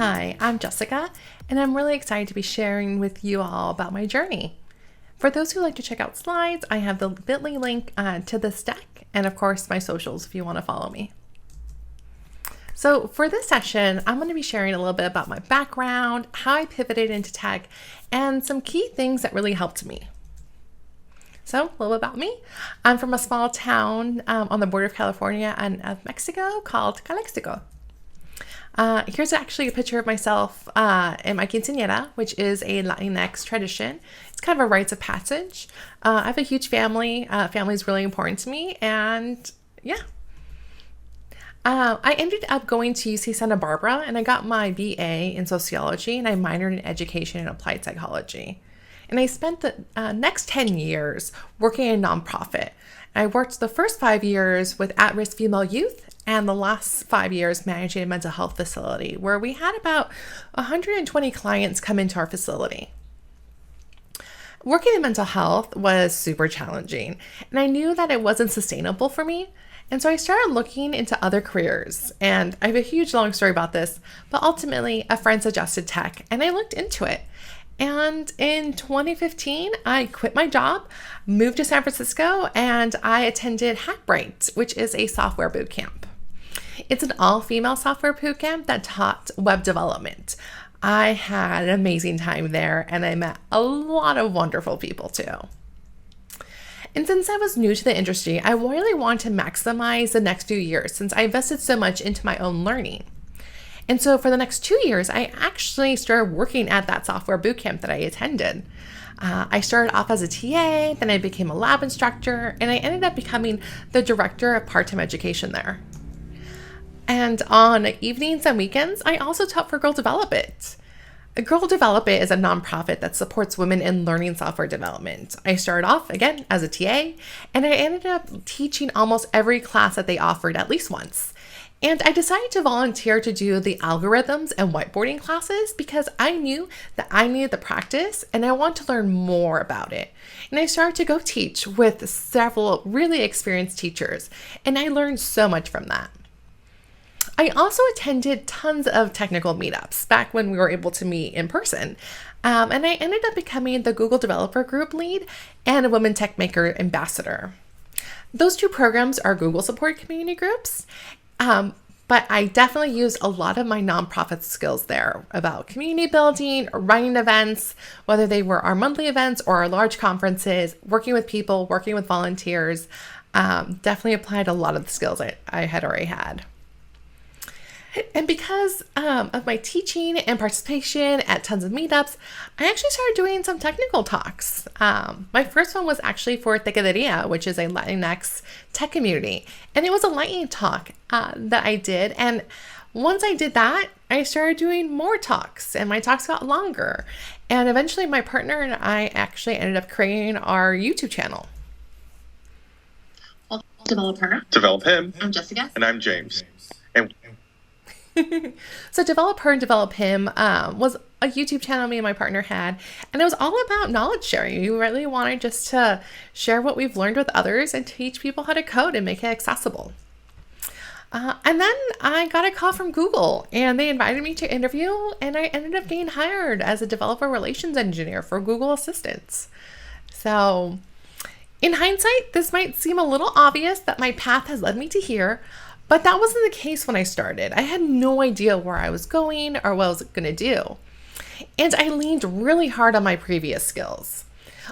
Hi, I'm Jessica, and I'm really excited to be sharing with you all about my journey. For those who like to check out slides, I have the bit.ly link to this deck, and of course my socials if you want to follow me. So for this session, I'm going to be sharing a little bit about my background, how I pivoted into tech, and some key things that really helped me. So a little bit about me. I'm from a small town on the border of California and of Mexico called Calexico. Here's actually a picture of myself in my quinceañera, which is a Latinx tradition. It's kind of a rites of passage. I have a huge family. Family is really important to me, and yeah. I ended up going to UC Santa Barbara, and I got my BA in sociology, and I minored in education and applied psychology. And I spent the next 10 years working in a nonprofit. I worked the first 5 years with at-risk female youth, and the last 5 years managing a mental health facility where we had about 120 clients come into our facility. Working in mental health was super challenging, and I knew that it wasn't sustainable for me. And so I started looking into other careers, and I have a huge long story about this, but ultimately a friend suggested tech, and I looked into it. And in 2015, I quit my job, moved to San Francisco, and I attended Hackbright, which is a software bootcamp. It's an all-female software bootcamp that taught web development. I had an amazing time there, and I met a lot of wonderful people too. And since I was new to the industry, I really wanted to maximize the next few years since I invested so much into my own learning. And so for the next 2 years, I actually started working at that software bootcamp that I attended. I started off as a TA, then I became a lab instructor, and I ended up becoming the director of part-time education there. And on evenings and weekends, I also taught for Girl Develop It. Girl Develop It is a nonprofit that supports women in learning software development. I started off, again, as a TA, and I ended up teaching almost every class that they offered at least once. And I decided to volunteer to do the algorithms and whiteboarding classes because I knew that I needed the practice and I want to learn more about it. And I started to go teach with several really experienced teachers, and I learned so much from that. I also attended tons of technical meetups back when we were able to meet in person. And I ended up becoming the Google Developer Group lead and a Women Techmaker ambassador. Those two programs are Google supported community groups. But I definitely used a lot of my nonprofit skills there about community building, running events, whether they were our monthly events or our large conferences, working with people, working with volunteers. Definitely applied a lot of the skills I had already had. And because of my teaching and participation at tons of meetups, I actually started doing some technical talks. My first one was actually for Tequeteria, which is a Latinx tech community. And it was a lightning talk that I did. And once I did that, I started doing more talks, and my talks got longer. And eventually my partner and I actually ended up creating our YouTube channel. Well, develop her. Develop him. I'm Jessica. And I'm James. And So Develop Her and Develop Him was a YouTube channel me and my partner had, and it was all about knowledge sharing. We really wanted just to share what we've learned with others and teach people how to code and make it accessible. And then I got a call from Google, and they invited me to interview, and I ended up getting hired as a developer relations engineer for Google Assistants. So in hindsight, this might seem a little obvious that my path has led me to here, but that wasn't the case when I started. I had no idea where I was going or what I was going to do. And I leaned really hard on my previous skills.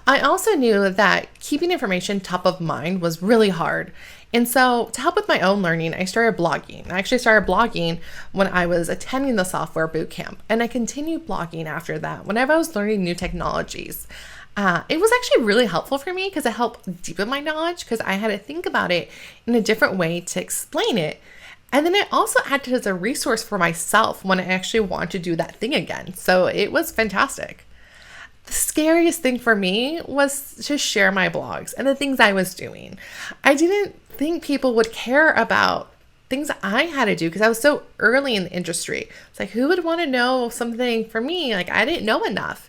I also knew that keeping information top of mind was really hard. And so to help with my own learning, I started blogging. I actually started blogging when I was attending the software bootcamp, and I continued blogging after that whenever I was learning new technologies. It was actually really helpful for me because it helped deepen my knowledge because I had to think about it in a different way to explain it. And then it also acted as a resource for myself when I actually wanted to do that thing again. So it was fantastic. The scariest thing for me was to share my blogs and the things I was doing. I didn't think people would care about things I had to do because I was so early in the industry. It's like, who would want to know something for me? Like, I didn't know enough.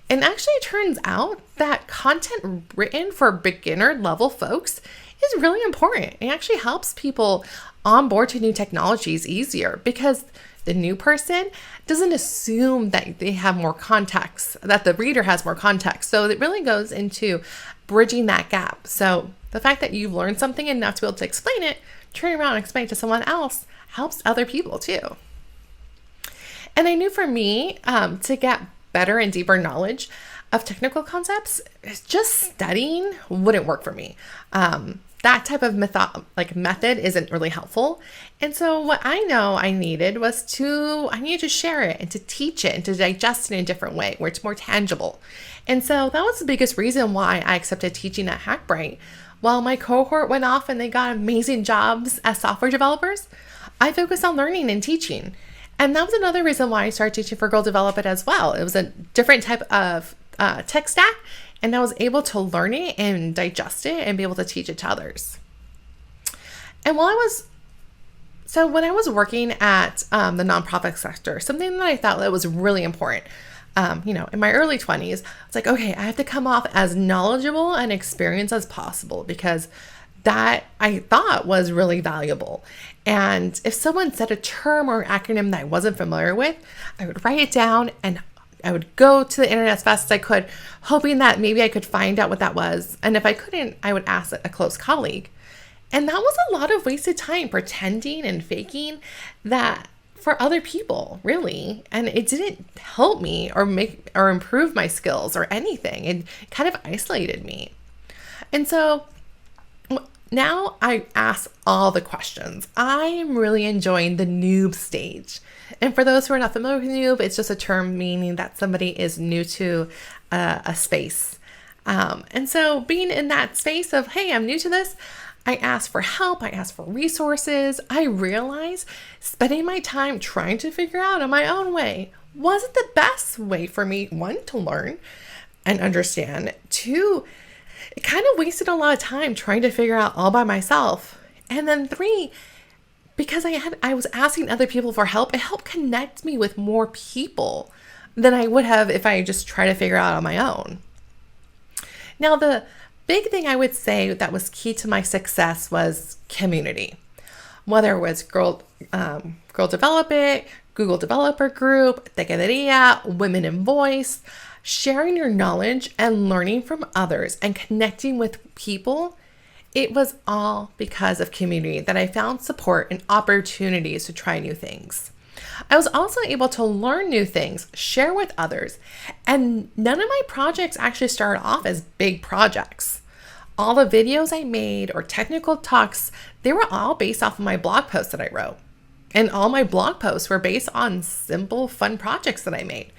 And actually it turns out that content written for beginner level folks is really important. It actually helps people onboard to new technologies easier because the new person doesn't assume that they have more context, that the reader has more context. So it really goes into bridging that gap. So the fact that you've learned something enough to be able to explain it, turn around and explain it to someone else helps other people too. And I knew for me, to get better and deeper knowledge of technical concepts, just studying wouldn't work for me. That type of method isn't really helpful. And so what I know I needed I needed to share it and to teach it and to digest it in a different way where it's more tangible. And so that was the biggest reason why I accepted teaching at Hackbright. While my cohort went off and they got amazing jobs as software developers, I focused on learning and teaching. And that was another reason why I started teaching for Girl Develop It as well. It was a different type of tech stack, and I was able to learn it and digest it and be able to teach it to others. And when I was working at the nonprofit sector, something that I thought that was really important, in my early 20s, it's like, okay, I have to come off as knowledgeable and experienced as possible because that I thought was really valuable. And if someone said a term or acronym that I wasn't familiar with, I would write it down and I would go to the internet as fast as I could, hoping that maybe I could find out what that was. And if I couldn't, I would ask a close colleague. And that was a lot of wasted time pretending and faking that for other people, really. And it didn't help me or improve my skills or anything. It kind of isolated me. And so now I ask all the questions. I am really enjoying the noob stage. And for those who are not familiar with noob, it's just a term meaning that somebody is new to a space. And so being in that space of, hey, I'm new to this, I ask for help. I ask for resources. I realize spending my time trying to figure out on my own way wasn't the best way for me, one, to learn and understand, two, it kind of wasted a lot of time trying to figure out all by myself. And then three, because I was asking other people for help, it helped connect me with more people than I would have if I just tried to figure out on my own. Now, the big thing I would say that was key to my success was community. Whether it was Girl Develop It, Google Developer Group, Gala, Women in Voice, sharing your knowledge and learning from others and connecting with people, it was all because of community that I found support and opportunities to try new things. I was also able to learn new things, share with others, and none of my projects actually started off as big projects. All the videos I made or technical talks, they were all based off of my blog posts that I wrote. And all my blog posts were based on simple, fun projects that I made.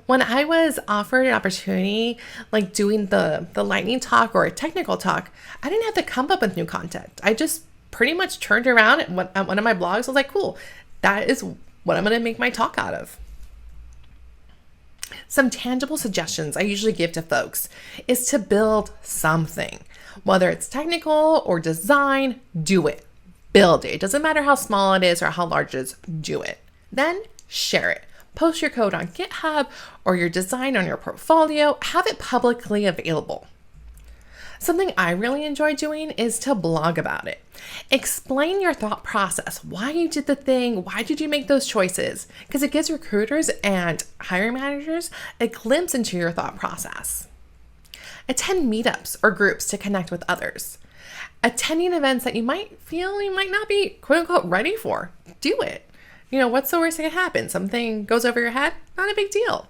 When I was offered an opportunity, like doing the lightning talk or a technical talk, I didn't have to come up with new content. I just pretty much turned around at one of my blogs. I was like, cool, that is what I'm going to make my talk out of. Some tangible suggestions I usually give to folks is to build something. Whether it's technical or design, do it. Build it. It doesn't matter how small it is or how large it is, do it. Then share it. Post your code on GitHub or your design on your portfolio. Have it publicly available. Something I really enjoy doing is to blog about it. Explain your thought process, why you did the thing, why did you make those choices? Because it gives recruiters and hiring managers a glimpse into your thought process. Attend meetups or groups to connect with others. Attending events that you might feel you might not be quote unquote ready for, do it. What's the worst that can happen? Something goes over your head? Not a big deal.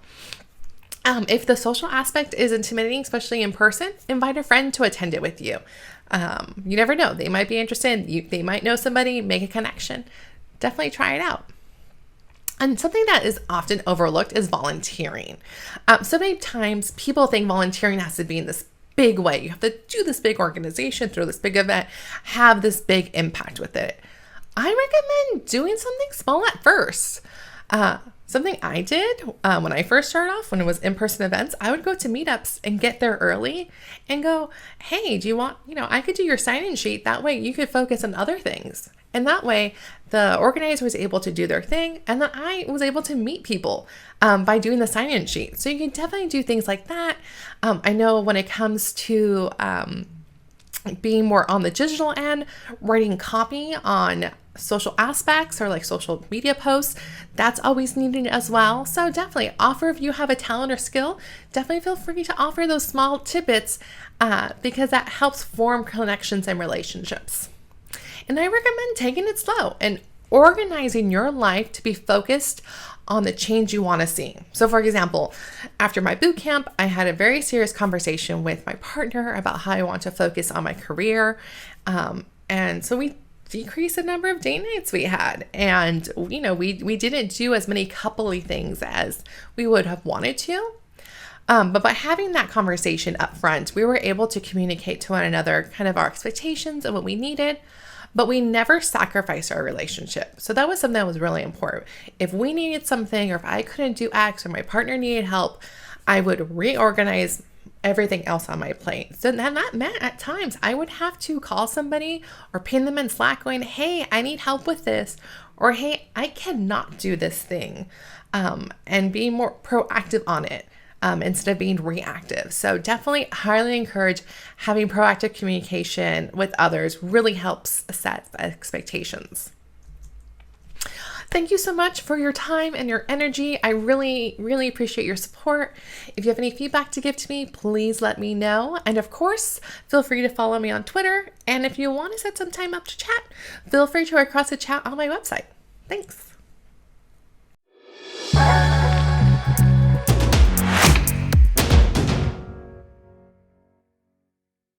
If the social aspect is intimidating, especially in person, invite a friend to attend it with you. You never know. They might be interested. They might know somebody, make a connection. Definitely try it out. And something that is often overlooked is volunteering. So many times people think volunteering has to be in this big way. You have to do this big organization, through this big event, have this big impact with it. I recommend doing something small at first. Something I did when I first started off, when it was in-person events, I would go to meetups and get there early and go, hey, do you want, I could do your sign-in sheet. That way you could focus on other things. And that way the organizer was able to do their thing. And then I was able to meet people by doing the sign-in sheet. So you can definitely do things like that. I know when it comes to being more on the digital end, writing copy on social aspects or like social media posts, that's always needed as well. So definitely offer, if you have a talent or skill, definitely feel free to offer those small tidbits because that helps form connections and relationships. And I recommend taking it slow and organizing your life to be focused on the change you want to see. So for example, after my boot camp, I had a very serious conversation with my partner about how I want to focus on my career. And so we decreased the number of date nights we had. And, you know, we didn't do as many coupley things as we would have wanted to. But by having that conversation up front, we were able to communicate to one another kind of our expectations and what we needed, but we never sacrificed our relationship. So that was something that was really important. If we needed something, or if I couldn't do X, or my partner needed help, I would reorganize everything else on my plate. So then that meant at times I would have to call somebody or pin them in Slack going, hey, I need help with this, or hey, I cannot do this thing, and be more proactive on it. Instead of being reactive. So definitely highly encourage having proactive communication with others. Really helps set expectations. Thank you so much for your time and your energy. I really, really appreciate your support. If you have any feedback to give to me, please let me know. And of course, feel free to follow me on Twitter. And if you want to set some time up to chat, feel free to request a chat on my website. Thanks.